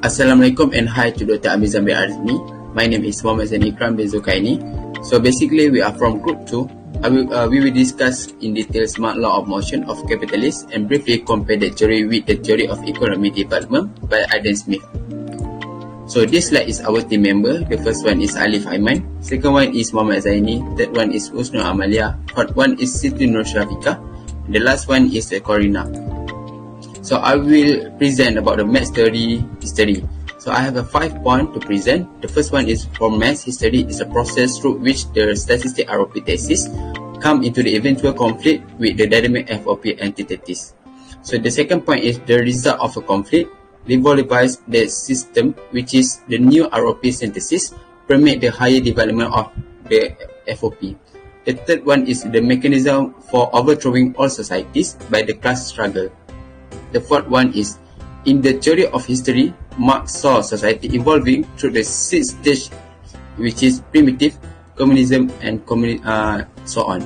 Assalamualaikum and hi to Dr. Amizan bin Arzmi. My name is Muhammad Zain Ikram bin Zulkaini. So basically we are from group 2. We will discuss in detail smart law of motion of capitalists and briefly compare the theory with the theory of economic development by Adam Smith. So this slide is our team member. The first one is Alif Aiman, second one is Muhammad Zaini, third one is Usnul Amalia, fourth one is Siti Nur Shafika, and the last one is Corina. So I will present about the maths theory history. So I have a 5 point to present. The first one is for maths history is a process through which the statistic ROP thesis come into the eventual conflict with the dynamic FOP entities. So the second point is the result of a conflict revolves the system, which is the new ROP synthesis permit the higher development of the FOP. The third one is the mechanism for overthrowing all societies by the class struggle. The fourth one is, in the theory of history, Marx saw society evolving through the 6 stages, which is primitive, communism, and so on.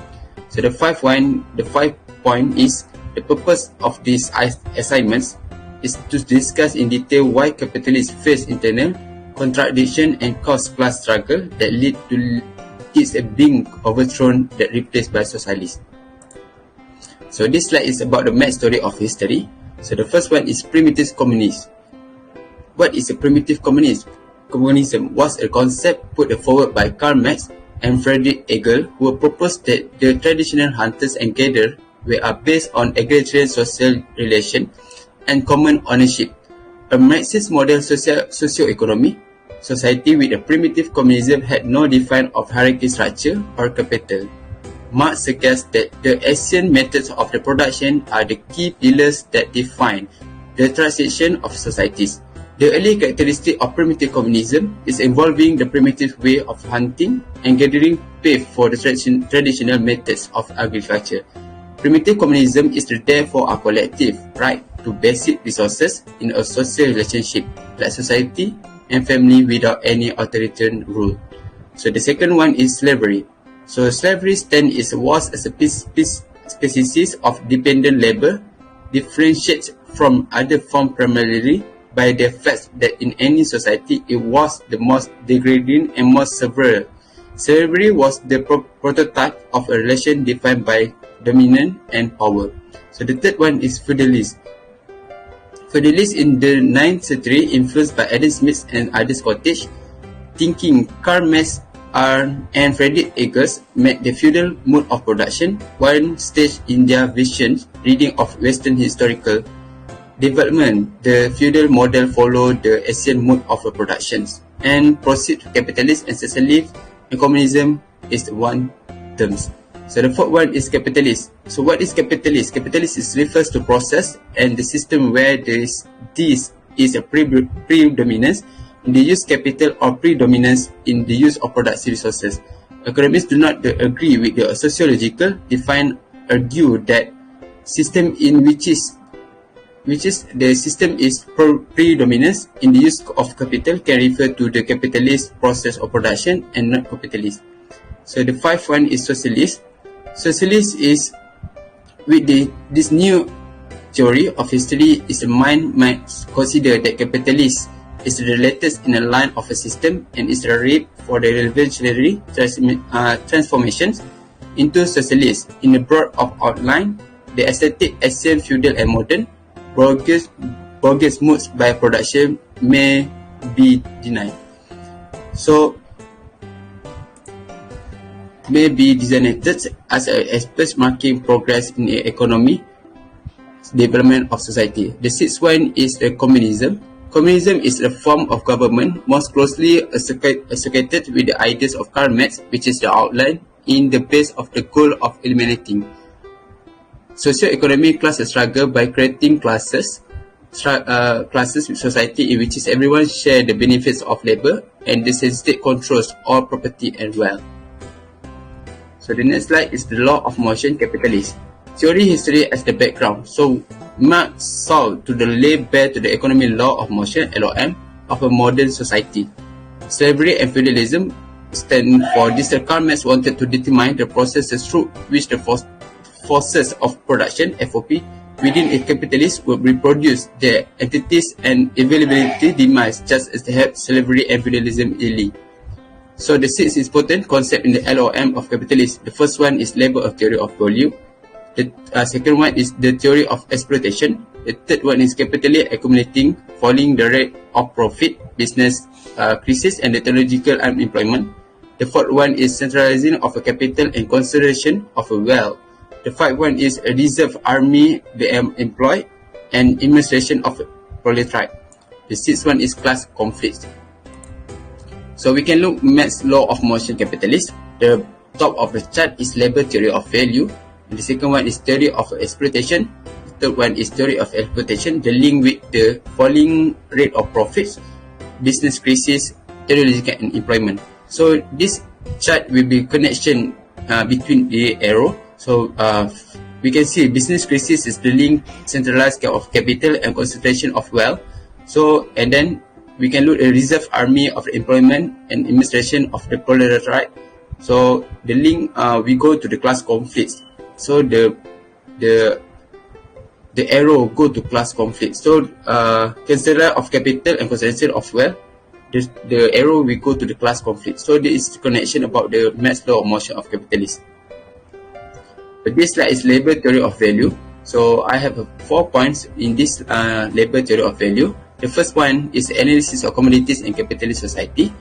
So the fifth point is, the purpose of these assignments is to discuss in detail why capitalists face internal contradiction and cause class struggle that lead to its being overthrown that replaced by socialists. So this slide is about the math story of history. So the first one is primitive communism. What is a primitive communism? Communism was a concept put forward by Karl Marx and Friedrich Engels, who proposed that the traditional hunters and gatherers were based on egalitarian social relations and common ownership. A Marxist model socio-economy society with a primitive communism had no defined of hierarchy structure or capital. Marx suggests that the ancient methods of the production are the key pillars that define the transition of societies. The early characteristic of primitive communism is involving the primitive way of hunting and gathering paved for the traditional methods of agriculture. Primitive communism is therefore a collective right to basic resources in a social relationship like society and family without any authoritarian rule. So the second one is slavery. So slavery was as a species of dependent labor, differentiates from other forms primarily by the fact that in any society it was the most degrading and most severe. Slavery was the prototype of a relation defined by dominance and power. So the third one is feudalism. Feudalism in the 9th century, influenced by Adam Smith and other Scottish thinking, Karl Marx and Friedrich Engels made the feudal mode of production one stage in their vision reading of Western historical development. The feudal model followed the Asian mode of production and proceed to capitalism and socialism, and communism is one terms. So the fourth one is capitalist. So what is capitalist? Capitalist refers to process and the system where this is a predominance in the use capital or predominance in the use of productive resources. Economists do not agree with the sociological argue that system in which the system is predominance in the use of capital can refer to the capitalist process of production and not capitalist. So the fifth one is socialist. Socialist is with this new theory of history is a mind might consider that capitalist is the latest in a line of a system and is ripe for the revolutionary transformations into socialist. In a broad of outline, the aesthetic Asian feudal and modern bourgeois modes by production may be denied. So may be designated as an aspect marking progress in the economy development of society. The sixth one is the communism. Communism is a form of government most closely associated with the ideas of Karl Marx, which is the outline in the base of the goal of eliminating socio-economic class struggle by creating classes with society in which everyone share the benefits of labor and the state controls all property and wealth. So the next slide is the law of motion capitalist. Theory history as the background. So Marx sought to lay bare to the economic law of motion (LOM) of a modern society. Slavery and feudalism stand for this. Karl Marx wanted to determine the processes through which the forces of production (FOP) within a capitalist would reproduce their entities and availability demise, just as they have slavery and feudalism early. So the six important concept in the LOM of capitalism. The first one is labor of theory of value. The second one is the theory of exploitation. The third one is capitally accumulating, falling the rate of profit, business crisis, and technological unemployment. The fourth one is centralizing of a capital and concentration of a wealth. The fifth one is a reserve army being employed and administration of proletariat. The sixth one is class conflicts. So we can look Marx's law of motion capitalist. The top of the chart is labor theory of value. And the second one is theory of exploitation. The third one is theory of exploitation. The link with the falling rate of profits, business crisis, technological unemployment. So this chart will be connection between the arrow. So we can see business crisis is the link centralized of capital and concentration of wealth. So and then we can look at the reserve army of employment and administration of the proletariat. So the link we go to the class conflicts. So the arrow go to class conflicts. So concentration of capital and concentration of wealth. The arrow we go to the class conflict. So there is connection about the Marx law of motion of capitalism. But this slide is labor theory of value. So I have 4 points in this labor theory of value. The first one is analysis of commodities in capitalist society.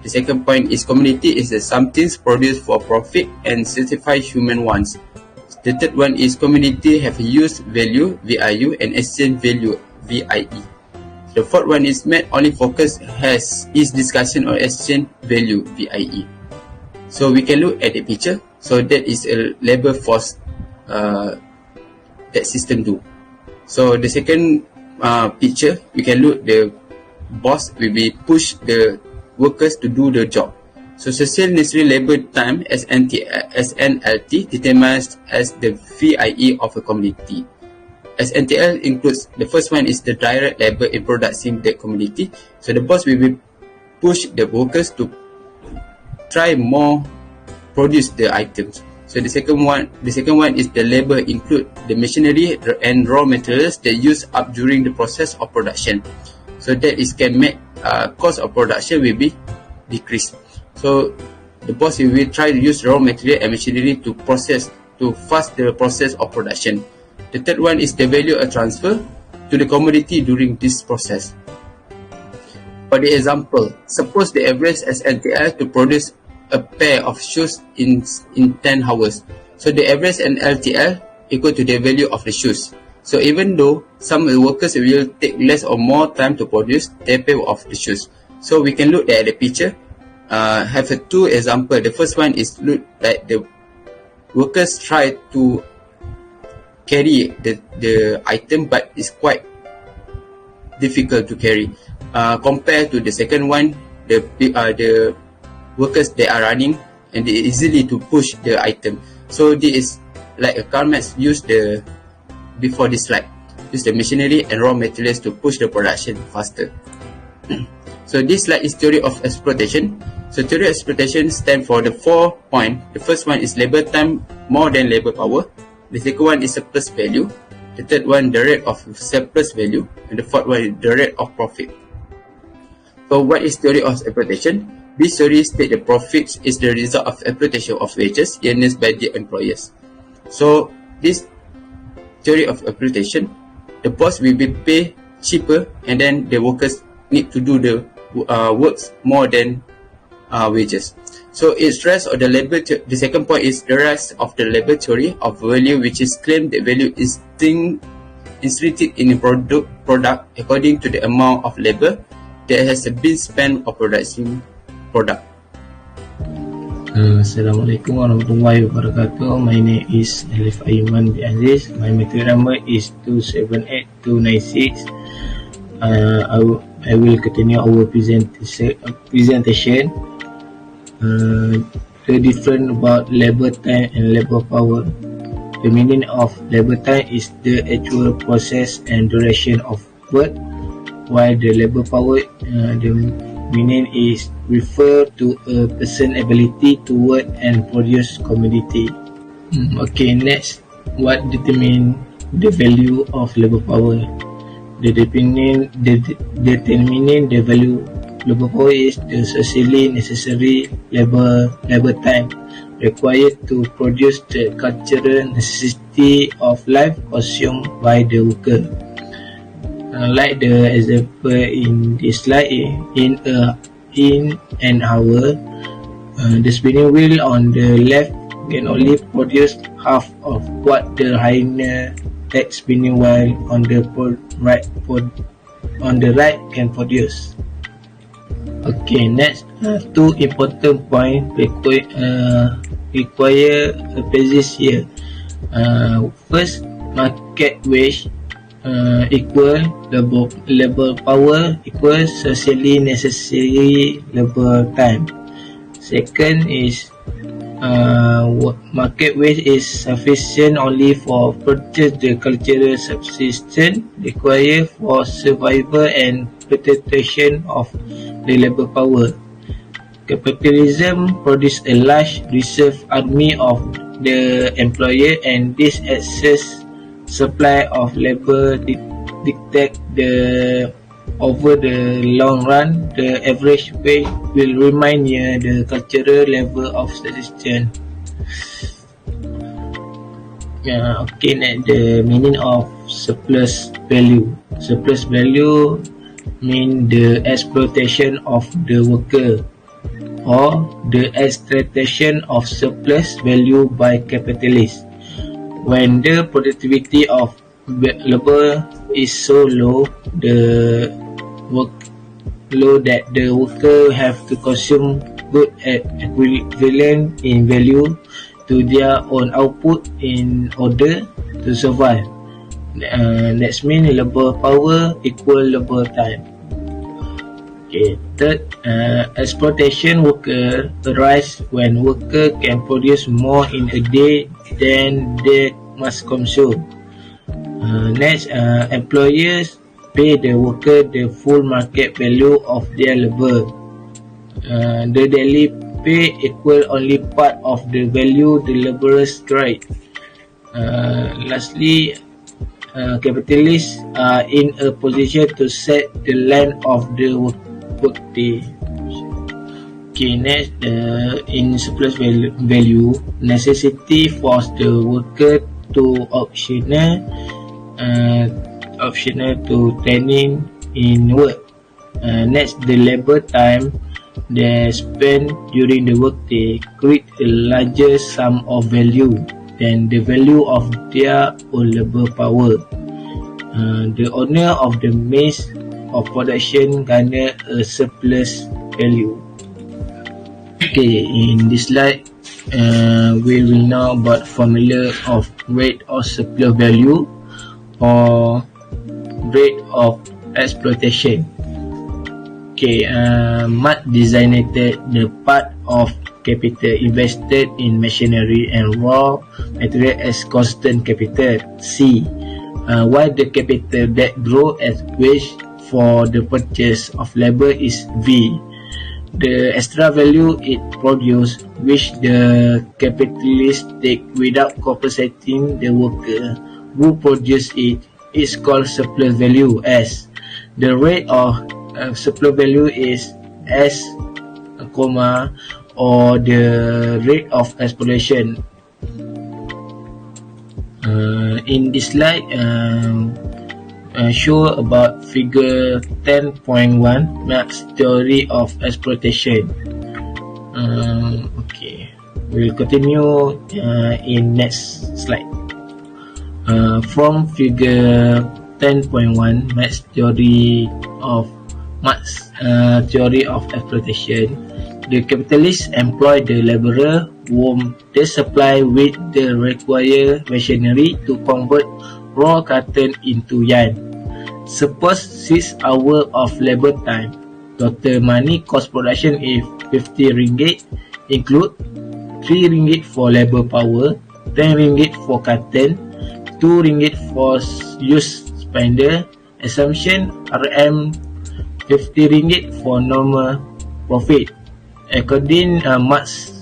The second point is commodity is the something produced for profit and satisfy human wants. The third one is commodity have use value VIU and exchange value VIE. The fourth one is Marx only focus has his discussion on exchange value VIE. So we can look at the picture. So that is a labor force that system do. So the second picture, we can look the boss will be push the workers to do the job. So social necessary labor time as SNLT determines as the VIE of a commodity. SNTL includes the first one is the direct labor in producing the commodity. So the boss will be push the workers to try more produce the items. So the second one is the labor include the machinery and raw materials that use up during the process of production. So that is can make cost of production will be decreased. So the boss will try to use raw material and machinery to fast the process of production. The third one is the value of transfer to the commodity during this process. For the example, suppose the average SNTL to produce a pair of shoes in 10 hours. So the average NLTL equal to the value of the shoes. So even though some workers will take less or more time to produce their pair of the shoes. So we can look at the picture. Have two examples. The first one is look like the workers try to carry the item, but it's quite difficult to carry. Compared to the second one, the workers they are running and they easily to push the item. So this is like a Karl Marx used before this slide. Use the machinery and raw materials to push the production faster. So this slide is theory of exploitation. So theory of exploitation stands for the 4 points. The first one is labor time more than labor power. The second one is surplus value. The third one the rate of surplus value, and the fourth one is the rate of profit. So what is theory of exploitation? This theory states the profits is the result of exploitation of wages earned by the employers. So this theory of exploitation, the boss will be paid cheaper, and then the workers need to do the works more than wages. So it's rise of the labor. The second point is the rise of the labor theory of value, which is claimed that value is inserted in a product according to the amount of labor that has been spent on producing product. Assalamualaikum warahmatullahi wabarakatuh. My name is Alif Ayman bin Aziz. My material number is 278296. I will continue our presentation. The difference about labor time and labor power. The meaning of labor time is the actual process and duration of work, while the labor power, the meaning is refer to a person's ability to work and produce commodity. Okay, next, what determine the value of labor power. Determining the value labor power is the socially necessary labor time required to produce the cultural necessity of life consumed by the worker. Like the example in this slide, in an hour, the spinning wheel on the left can only produce half of what the higher tech spinning wheel on the right can produce. Okay, next, two important points require emphasis here. First, market wage equal labor power equals socially necessary labor time. Second is market wage is sufficient only for purchase the cultural subsistence required for survival and perpetuation of the labor power. Capitalism produces a large reserve army of the employer, and this excess supply of labor dictate over the long run, the average wage will remain near the cultural level of subsistence. Okay, next, the meaning of surplus value. Surplus value means the exploitation of the worker or the extraction of surplus value by capitalists. When the productivity of labor is so low, that the worker have to consume goods at equivalent in value to their own output in order to survive. That means labor power equal labor time. Okay. Third, exploitation worker arise when worker can produce more in a day than they must consume. Next, employers pay the worker the full market value of their labor. The daily pay equal only part of the value the laborers create. Lastly, capitalists are in a position to set the length of the workday. Okay, next, in surplus value, necessity force the worker to optional to training in work. Next, the labor time they spend during the workday create a larger sum of value than the value of their own labor power. The owner of the means of production garner a surplus value. Okay, in this slide, we will know about formula of rate of surplus value or rate of exploitation. Okay, Marx designated the part of capital invested in machinery and raw material as constant capital C, while the capital that grows as wage for the purchase of labor is V. The extra value it produces, which the capitalist take without compensating the worker who produces it, is called surplus value S. The rate of surplus value is S, or the rate of exploitation. In this slide, show about figure 10.1, Marx theory of exploitation. Okay, we'll continue in next slide. From figure 10.1, Marx theory of exploitation, the capitalists employ the laborer whom they supply with the required machinery to convert raw cotton into yarn. Suppose 6 hours of labor time. Total money cost production is 50 ringgit, include 3 ringgit for labor power, 10 ringgit for cotton, 2 ringgit for used spender, assumption RM 50 ringgit for normal profit. According Marx,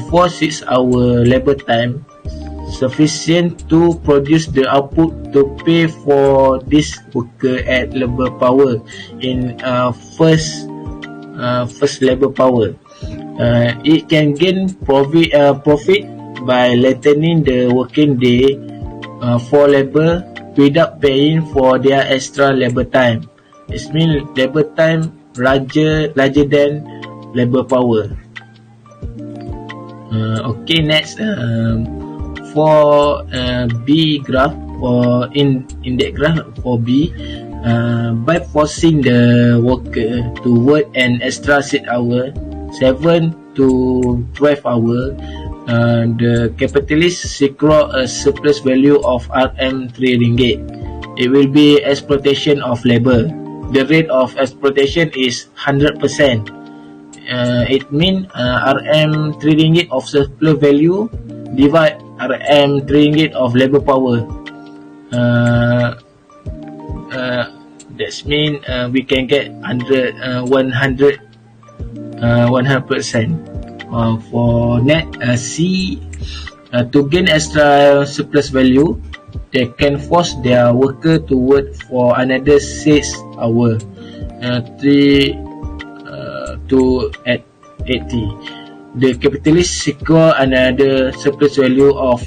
for 6 hour labor time, sufficient to produce the output to pay for this worker at labor power in first labor power. It can gain profit by lengthening the working day for labor without paying for their extra labor time. It means labor time larger than labor power. Okay, next, for B graph, or in that graph for B, by forcing the worker to work an extra 6 hour, 7 to 12 hour, the capitalist secure a surplus value of Rm 3 ringgit. It will be exploitation of labor. The rate of exploitation is 100%. It means Rm 3 ringgit of surplus value divide Rm 3 ringgit of labor power. That means we can get 100%. For net C, to gain extra surplus value, they can force their worker to work for another 6 hours, 3 to 80. The capitalist secure another surplus value of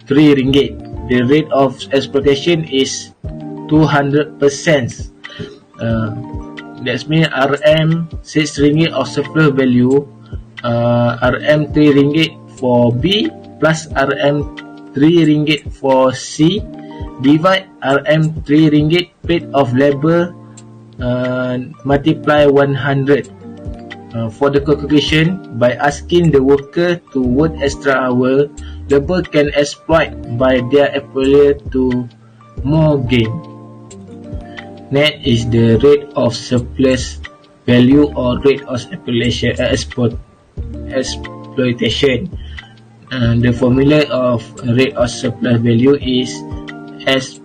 3 ringgit. The rate of exploitation is 200%. That means Rm 6 ringgit of surplus value, Rm 3 ringgit for B plus Rm 3 ringgit for C divide Rm 3 ringgit paid of labor multiply 100. For the calculation, by asking the worker to work extra hour, labor can exploit by their employer to more gain. Net is the rate of surplus value or rate of exploitation. The formula of rate of surplus value is S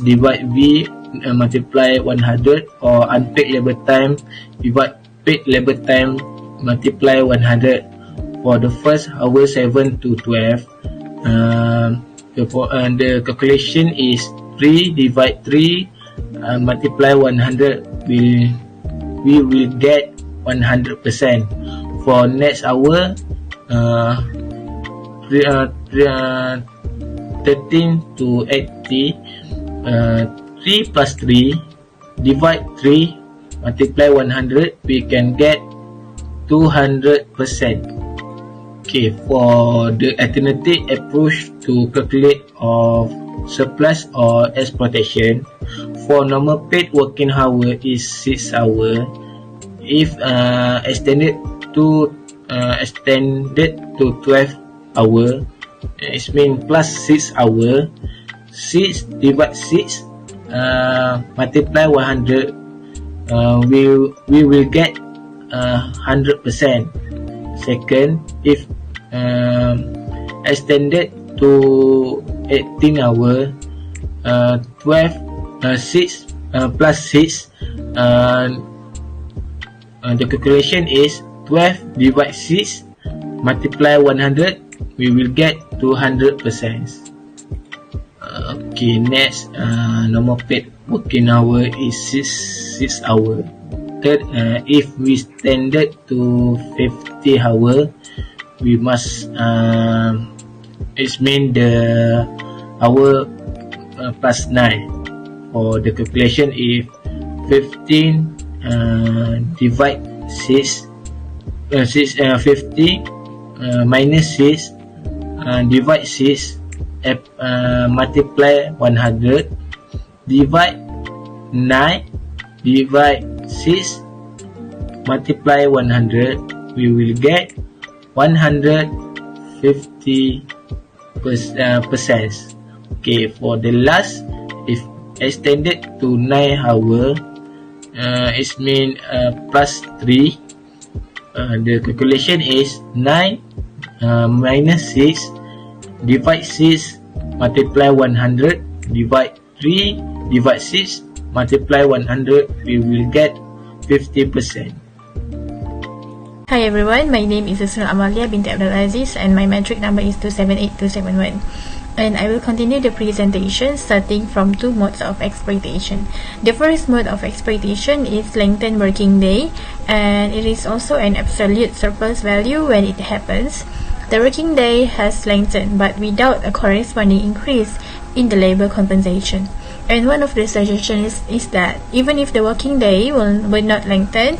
divide V multiply 100, or unpaid labor time divide paid labor time multiply 100. For the first hour 7 to 12, the calculation is 3 divide 3 multiply 100. We will get 100%. For next hour, 13 to 80, 3 plus 3 divide 3 multiply 100, we can get 200%. Okay, for the alternative approach to calculate of surplus or exploitation, for normal paid working hour is 6 hours. If extended to 12 hours, it means plus 6 hours. 6 divide 6 multiply 100, we will get 100%. Second, if extended to 18 hours, 6 plus 6, the calculation is 12 divide 6 multiply 100, we will get 200%. Okay, next, normal paid working hour is 6 hours. Third, if we extended to 50 hours, we must it means the hour plus 9. For the calculation, if 15 divide 6, 50 minus 6 divide 6 multiply 100 divide 9 divide 6 multiply 100, we will get 150%. Okay, for the last, if extended to 9 hours, it means plus 3. The calculation is 9 minus 6 divide 6 multiply 100 divide 3 divide 6 multiply 100, we will get 50%. Hi everyone, my name is Yusrul Amalia binti Abdul Aziz and my metric number is 278271. And I will continue the presentation starting from two modes of exploitation. The first mode of exploitation is lengthened working day, and it is also an absolute surplus value when it happens. The working day has lengthened but without a corresponding increase in the labor compensation. And one of the suggestions is that even if the working day will not lengthen,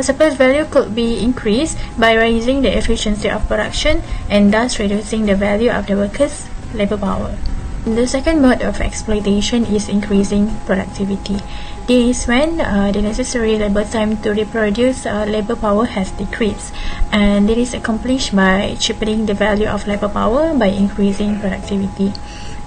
surplus value could be increased by raising the efficiency of production and thus reducing the value of the workers' labor power. The second mode of exploitation is increasing productivity. This is when the necessary labor time to reproduce labor power has decreased, and it is accomplished by cheapening the value of labor power by increasing productivity.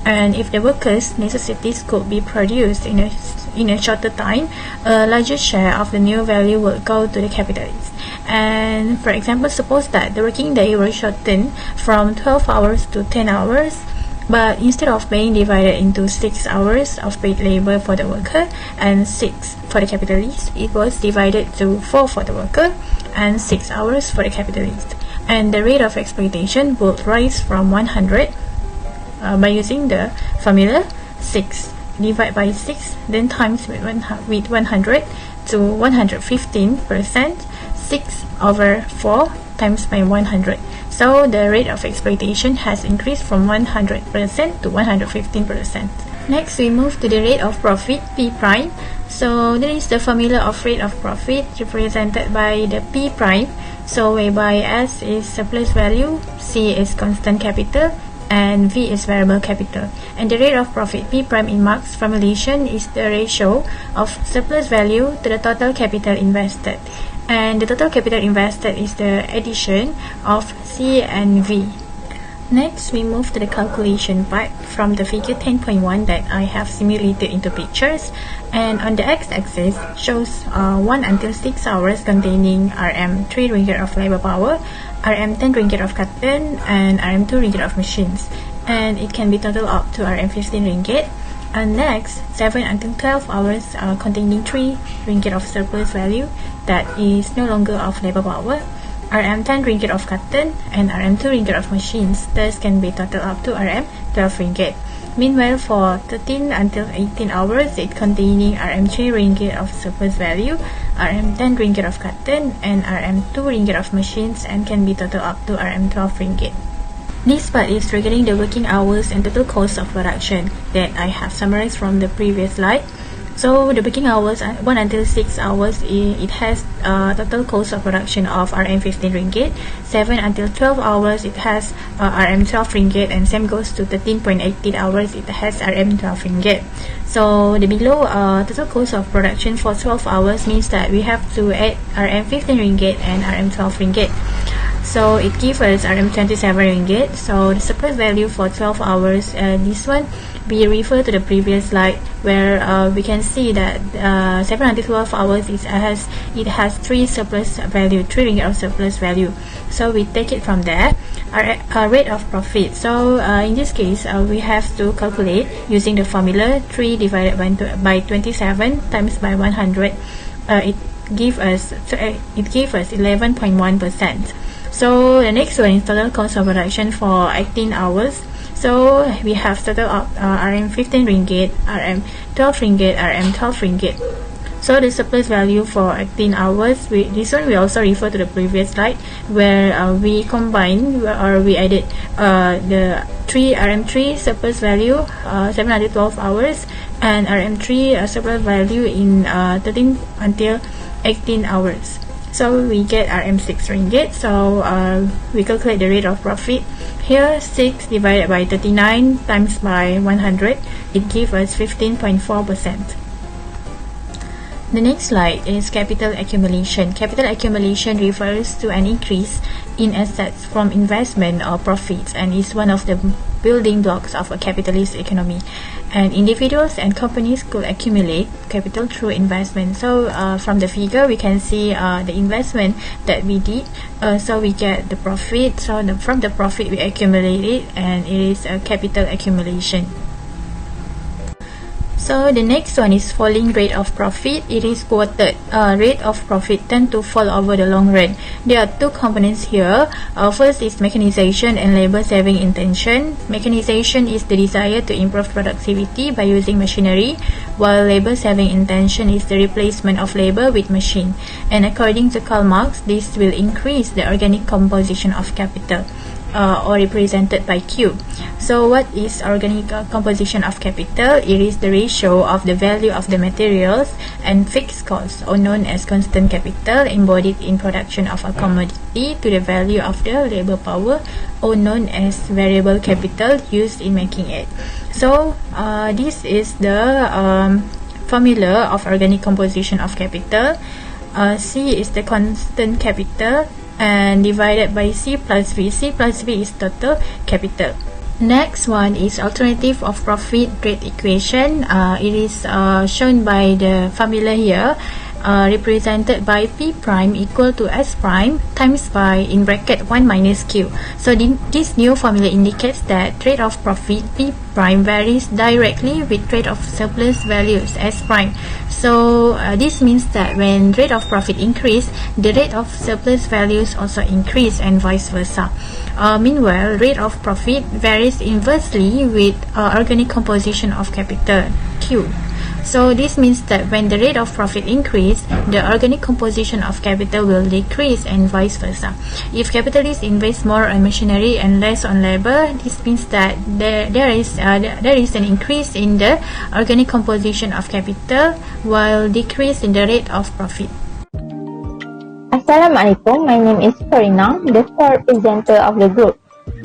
And if the workers' necessities could be produced in a shorter time, a larger share of the new value will go to the capitalists. And for example, suppose that the working day was shortened from 12 hours to 10 hours, but instead of being divided into 6 hours of paid labor for the worker and 6 for the capitalist, it was divided to 4 for the worker and 6 hours for the capitalist. And the rate of exploitation would rise from 100 by using the formula 6 divide by 6 then times with 100 to 115%, 6 over 4 times by 100. So the rate of exploitation has increased from 100% to 115%. Next, we move to the rate of profit, P prime. So that is the formula of rate of profit represented by the P prime. So whereby S is surplus value, C is constant capital, and V is variable capital. And the rate of profit P prime in Marx formulation is the ratio of surplus value to the total capital invested. And the total capital invested is the addition of C and V. Next, we move to the calculation part from the figure 10.1 that I have simulated into pictures. And on the x-axis shows 1 until 6 hours containing Rm 3 ringgit of labor power, Rm 10 ringgit of cotton, and Rm 2 ringgit of machines. And it can be total up to Rm 15 ringgit. And next, 7 until 12 hours containing 3 ringgit of surplus value that is no longer of labor power, Rm 10 ringgit of cotton, and Rm 2 ringgit of machines. Thus can be total up to Rm 12 ringgit. Meanwhile, for 13 until 18 hours, it containing Rm 3 ringgit of surplus value, Rm 10 ringgit of cotton, and Rm 2 ringgit of machines, and can be total up to Rm 12 ringgit. This part is regarding the working hours and total cost of production that I have summarized from the previous slide. So the working hours 1 until 6 hours, it has total cost of production of Rm 15 ringgit. 7 until 12 hours, it has Rm 12 ringgit, and same goes to 13.88 hours, it has Rm 12 ringgit. So the below total cost of production for 12 hours means that we have to add Rm 15 ringgit and Rm 12 ringgit. So it gives us Rm 27 ringgit. So the surplus value for 12 hours, this one we refer to the previous slide where we can see that 7 until 12 hours it has 3 surplus value, 3 ringgit of surplus value. So we take it from there. Our rate of profit. So in this case, we have to calculate using the formula 3 divided by 27 times by 100. It gives us 11.1%. So the next one is total cost of production for 18 hours. So we have total of Rm 15 ringgit, Rm 12 ringgit, Rm 12 ringgit. So the surplus value for 18 hours, this one we also refer to the previous slide where we combine or we added the Rm3 surplus value 7 until 12 hours and Rm3 surplus value in 13 until 18 hours. So we get Rm 6 ringgit. So we calculate the rate of profit. Here 6 divided by 39 times by 100, it gives us 15.4%. The next slide is capital accumulation. Capital accumulation refers to an increase in assets from investment or profits and is one of the building blocks of a capitalist economy. And individuals and companies could accumulate capital through investment. So from the figure we can see the investment that we did. So we get the profit. So from the profit we accumulate it, and it is a capital accumulation. So the next one is falling rate of profit. It is quoted. Rate of profit tend to fall over the long run. There are two components here. First is mechanization and labor saving intention. Mechanization is the desire to improve productivity by using machinery, while labor saving intention is the replacement of labor with machine. And according to Karl Marx, this will increase the organic composition of capital. Or represented by Q. So what is organic composition of capital? It is the ratio of the value of the materials and fixed costs, or known as constant capital, embodied in production of a commodity to the value of the labor power, or known as variable capital, used in making it. So this is the formula of organic composition of capital. C is the constant capital, and divided by C plus V. C plus V is total capital. Next one is alternative of profit rate equation. It is shown by the formula here, represented by P prime equal to S prime times by in bracket 1 minus Q. So this new formula indicates that rate of profit P prime varies directly with rate of surplus values S prime. So this means that when rate of profit increase, the rate of surplus values also increase, and vice versa. Meanwhile, rate of profit varies inversely with organic composition of capital Q. So this means that when the rate of profit increase, the organic composition of capital will decrease, and vice versa. If capitalists invest more on machinery and less on labor, this means that there is an increase in the organic composition of capital while decrease in the rate of profit. Assalamualaikum, my name is Farina, the third presenter of the group.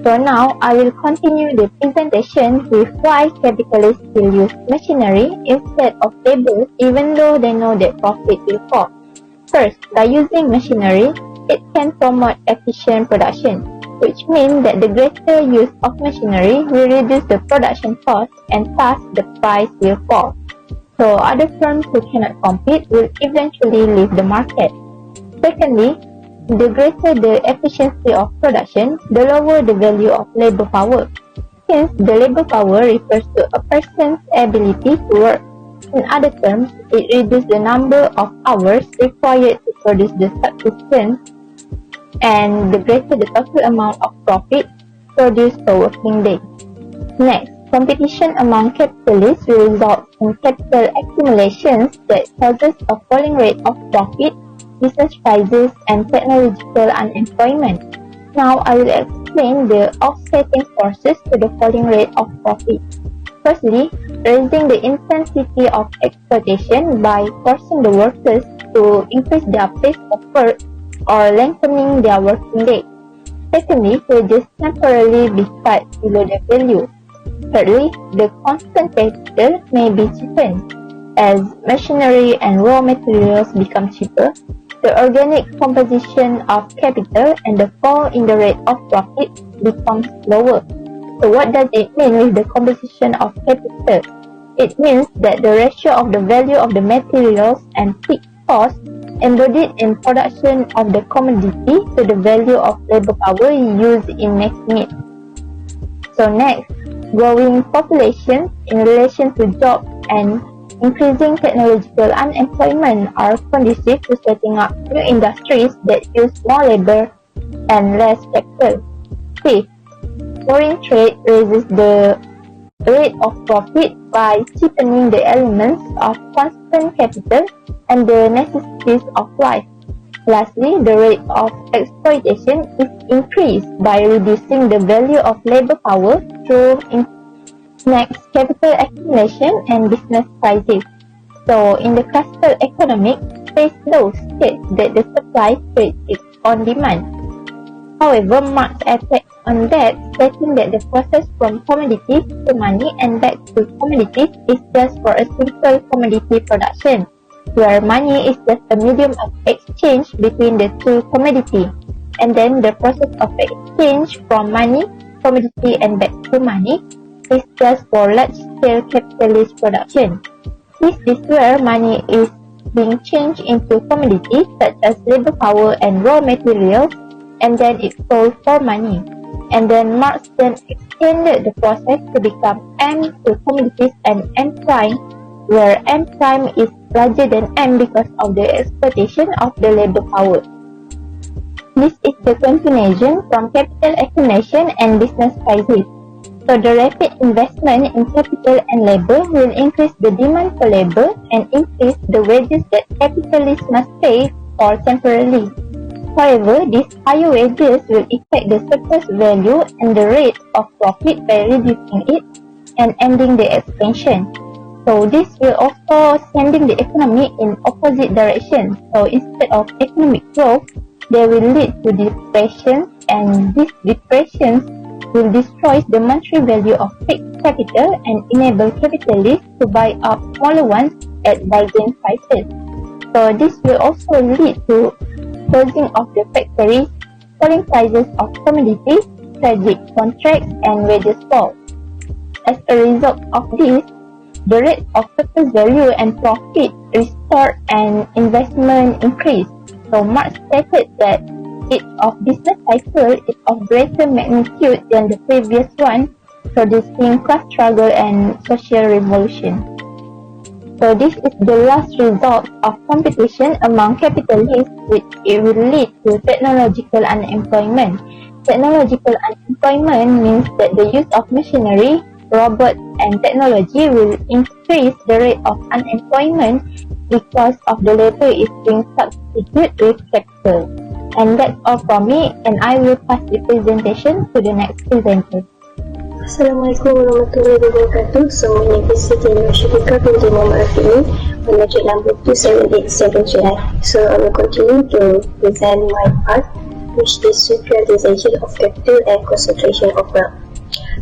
So now I will continue the presentation with why capitalists will use machinery instead of labor even though they know that profit will fall. First, by using machinery, it can promote efficient production, which means that the greater use of machinery will reduce the production cost and thus the price will fall. So other firms who cannot compete will eventually leave the market. Secondly, the greater the efficiency of production, the lower the value of labor power. Since the labor power refers to a person's ability to work. In other terms, it reduces the number of hours required to produce the subsistence, and the greater the total amount of profit produced per working day. Next, competition among capitalists will result in capital accumulations that causes a falling rate of profit, business prices, and technological unemployment. Now I will explain the offsetting forces to the falling rate of profit. Firstly, raising the intensity of exploitation by forcing the workers to increase their pace of work or lengthening their working day. Secondly, wages temporarily be cut below their value. Thirdly, the constant capital may be cheapened. As machinery and raw materials become cheaper, the organic composition of capital and the fall in the rate of profit becomes lower. So what does it mean with the composition of capital? It means that the ratio of the value of the materials and fixed costs embodied in production of the commodity to the value of labor power used in making it. So next, growing population in relation to jobs and increasing technological unemployment are conducive to setting up new industries that use more labor and less capital. Fifth, foreign trade raises the rate of profit by cheapening the elements of constant capital and the necessities of life. Lastly, the rate of exploitation is increased by reducing the value of labor power through Next, capital accumulation and business prices. So, in the classical economics, phase law states that the supply creates its own demand. However, Marx attacked on that, stating that the process from commodities to money and back to commodities is just for a simple commodity production, where money is just a medium of exchange between the two commodities, and then the process of exchange from money, commodity, and back to money is just for large-scale capitalist production. This is where money is being changed into commodities such as labor power and raw materials, and then it's sold for money. And then Marx then extended the process to become M to commodities and M prime where M prime is larger than M because of the exploitation of the labor power. This is the continuation from capital accumulation and business crisis. So the rapid investment in capital and labor will increase the demand for labor and increase the wages that capitalists must pay for temporarily. However, these higher wages will affect the surplus value and the rate of profit by reducing it and ending the expansion. So this will also sending the economy in opposite direction. So instead of economic growth, they will lead to depression, and these depressions will destroy the monetary value of fixed capital and enable capitalists to buy up smaller ones at bargain prices. So this will also lead to closing of the factories, falling prices of commodities, tragic contracts, and wages fall. As a result of this, the rate of surplus value and profit restored and investment increased. So Marx stated that each of business cycle is of greater magnitude than the previous one, producing class struggle and social revolution. So this is the last result of competition among capitalists, which it will lead to technological unemployment. Technological unemployment means that the use of machinery, robots, and technology will increase the rate of unemployment because of the labor is being substituted with capital. And that's all from me, and I will pass the presentation to the next presenter. Assalamualaikum warahmatullahi wabarakatuh. So my name is Siti Nurshidika binti Muhammad Afini, on metric number 278779. So I will continue to present my part, which is centralization of capital and concentration of wealth.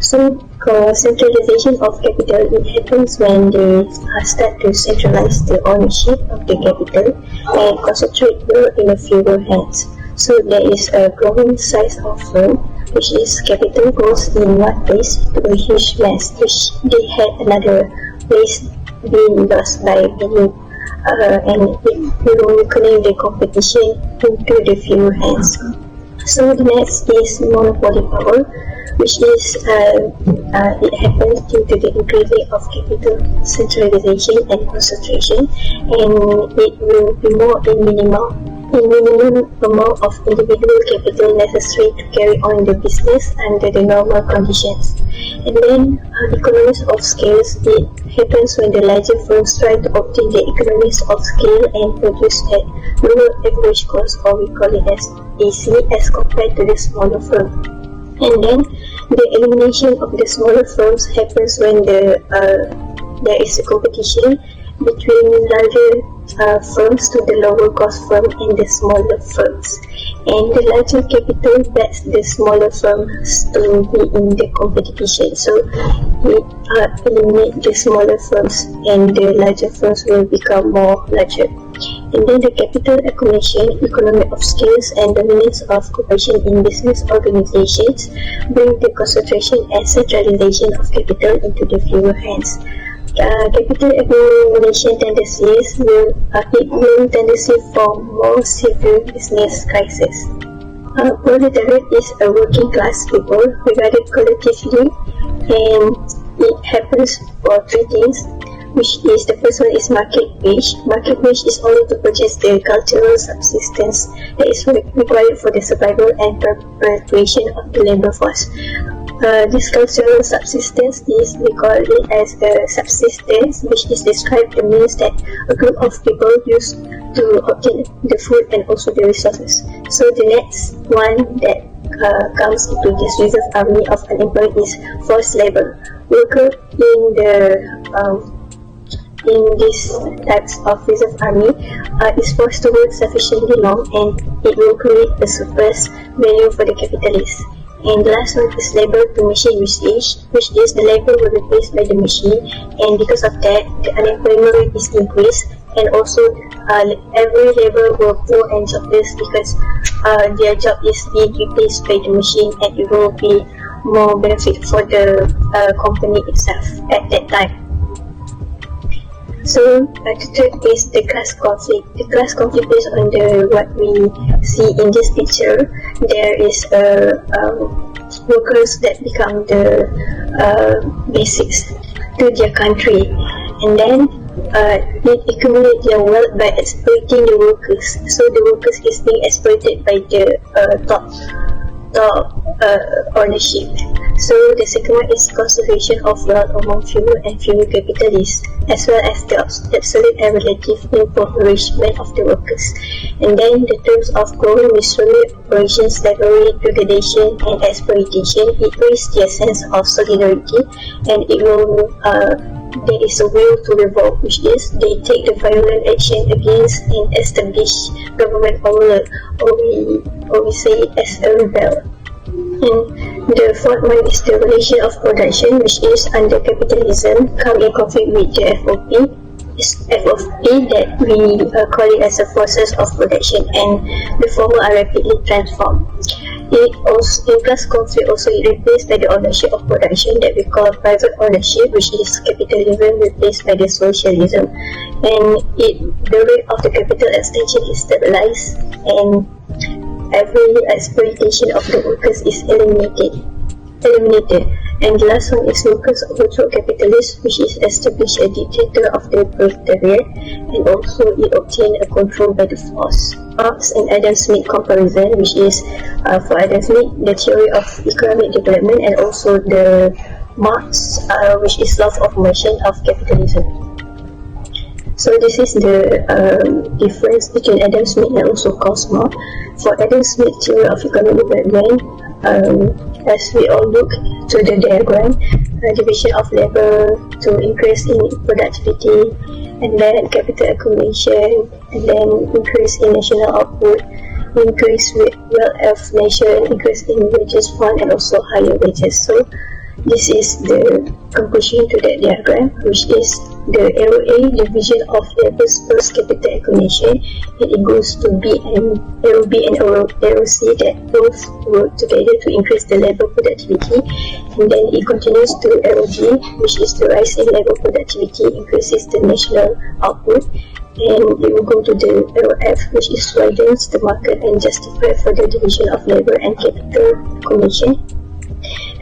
So centralization of capital, it happens when they start to centralize the ownership of the capital and concentrate wealth in a fewer hands. So there is a growing size of firm, which is capital goes in one place to a huge mass, which they had another place being lost by many, and it will weakening the competition into the few hands. So the next is monopoly power, which is it happens due to the increasing of capital centralization and concentration, and it will be more in minimum amount of individual capital necessary to carry on the business under the normal conditions. And then economies of scales, it happens when the larger firms try to obtain the economies of scale and produce at lower average cost, or we call it as AC, as compared to the smaller firm. And then the elimination of the smaller firms happens when there is a competition between larger firms to the lower cost firm and the smaller firms, and the larger capital backs the smaller firms to be in the competition. So it eliminate the smaller firms and the larger firms will become more larger. And then the capital accumulation, economy of scales, and dominance of cooperation in business organizations bring the concentration and centralization of capital into the fewer hands. Capital accumulation tendencies will tendency for more severe business crisis. Proletariat is a working class people regarded collectively, and it happens for three things, which is the first one is market wage. Market wage is only to purchase the cultural subsistence that is required for the survival and perpetuation of the labor force. This cultural subsistence is, we call it as a subsistence, which is described the means that a group of people use to obtain the food and also the resources. So the next one that comes into this reserve army of unemployed is forced labor. Worker in these types of reserve army is forced to work sufficiently long, and it will create a surplus value for the capitalists. And the last one is labor to machine usage, which is the labor will be replaced by the machine, and because of that, the unemployment rate is increased, and also every labor will poor and jobless because their job is being replaced by the machine, and it will be more benefit for the company itself at that time. So the third is the class conflict. The class conflict is on what we see in this picture. There is workers that become the basics to their country, and then it accumulate their wealth by exploiting the workers. So the workers is being exploited by the top ownership. So the second one is conservation of wealth among fewer and fewer capitalists, as well as the absolute and relative impoverishment of the workers. And then the terms of growing misery, operation, slavery, degradation, and exploitation, it raises their sense of solidarity, and it will there is a will to revolt, which is they take the violent action against an established government ruler, or we say it as a rebel. And the fourth one is the relation of production, which is under capitalism come in conflict with the FOP. FOP that we call it as the forces of production, and the former are rapidly transformed. It also, in class conflict, also it replaced by the ownership of production that we call private ownership, which is capitalism replaced by the socialism, and the rate of the capital extension is stabilized, and every exploitation of the workers is eliminated. And the last one is workers overthrow capitalists, which is establish a dictator of the proletariat, and also it obtained a control by the force. Marx and Adam Smith comparison, which is for Adam Smith the theory of economic development, and also the Marx, which is law of motion of capitalism. So this is the difference between Adam Smith and also Cosmo. For Adam Smith theory of economic development, as we all look to the diagram, division of labor to increase in productivity, and then capital accumulation, and then increase in national output, increase wealth of nation, increase in wages fund, and also higher wages. So this is the conclusion to that diagram, which is the arrow A, division of labor's first capital accumulation, and it goes to B, and arrow B and arrow C that both work together to increase the labor productivity, and then it continues to arrow D, which is the rise in labor productivity increases the national output, and it will go to the arrow F, which is widens the market and justify further division of labor and capital accumulation.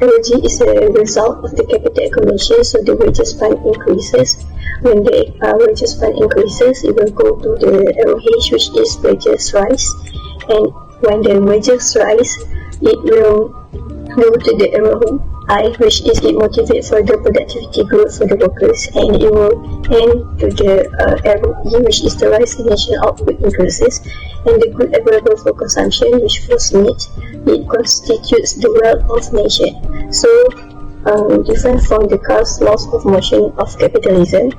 Arrow G is a result of the capital accumulation, so the wages fund increases. When the wages fund increases, it will go to the arrow H, which is wages rise, and when the wages rise, it will go to the arrow I, which is it motivates further productivity growth for the workers, and it will end to the arrow E, which is the rise in national output increases, and the good available for consumption, which for Smith, it constitutes the wealth of nation. So different from the Karl's laws of motion of capitalism,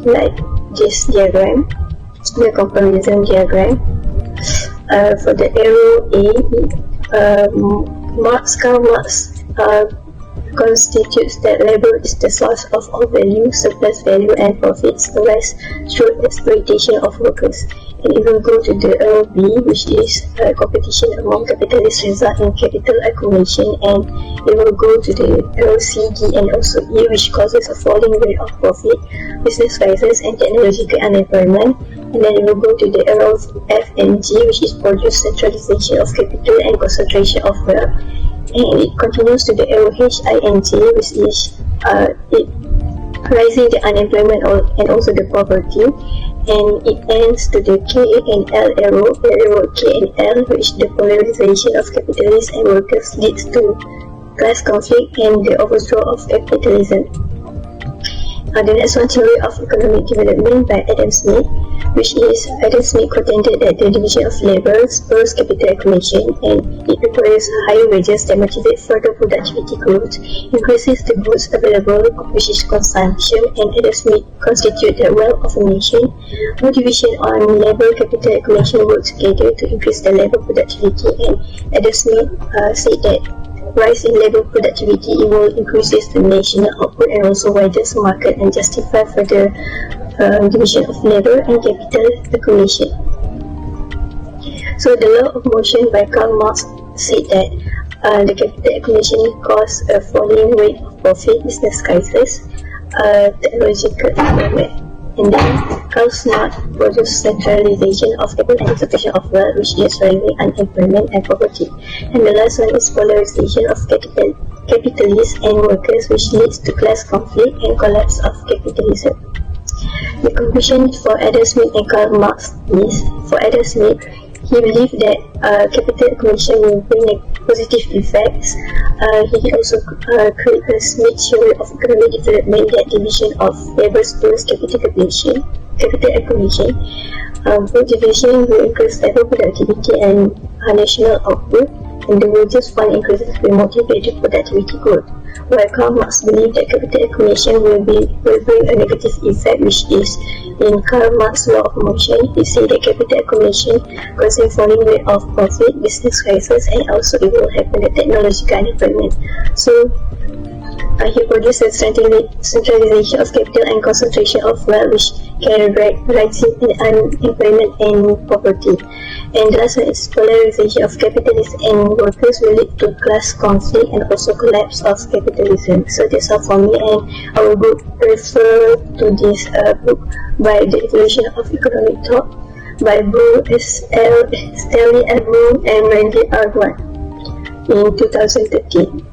like this diagram, the comparison diagram. For the arrow A, Karl Marx constitutes that labor is the source of all value, surplus value, and profits arise through exploitation of workers. And it will go to the arrow B, which is competition among capitalists result in capital accumulation, and it will go to the arrow C, D, and also E, which causes a falling rate of profit, business crisis, and technological unemployment. And then it will go to the arrows F and G, which is produce centralization of capital and concentration of wealth. And it continues to the arrow H, I, and J, which is it rising the unemployment and also the poverty, and it ends to the K and L arrow K and L, which the polarization of capitalists and workers leads to class conflict and the overthrow of capitalism. The next one, theory of economic development by Adam Smith, which is Adam Smith contended that the division of labor spurs capital accumulation, and it requires higher wages that motivate further productivity growth, increases the goods available, which is consumption, and Adam Smith constitute the wealth of a nation. No division on labor capital accumulation work together to increase the labor productivity, and Adam Smith said that rise in labor productivity, it will increases the national output and also widens the market and justify further division of labor and capital accumulation. So the law of motion by Karl Marx said that the capital accumulation causes a falling rate of profit, business crisis, technological development. And then Karl Marx produced centralization of capital and concentration of wealth, which is rising unemployment and poverty. And the last one is polarization of capitalists and workers, which leads to class conflict and collapse of capitalism. The conclusion for Adam Smith and Karl Marx is, for Adam Smith, he believed that capital accumulation will bring positive effects. He also created a Smith theory of economic development, that division of labor towards capital accumulation. Both division will increase labor productivity and national output, and the wages fund increases will motivate productivity growth. While Karl Marx believed that capital accumulation will bring a negative effect, which is in Karl Marx's law of motion. He said that capital accumulation causing falling rate of profit, business crisis, and also it will happen the technological unemployment. So he produced a centralization of capital and concentration of wealth, which can rise in unemployment and poverty. And the last one is polarization of capitalists and workers will lead to class conflict and also collapse of capitalism. So that's all for me, and I will refer to this book by The Evolution of Economic Thought by Stanley Abel and Randy Arwan in 2013.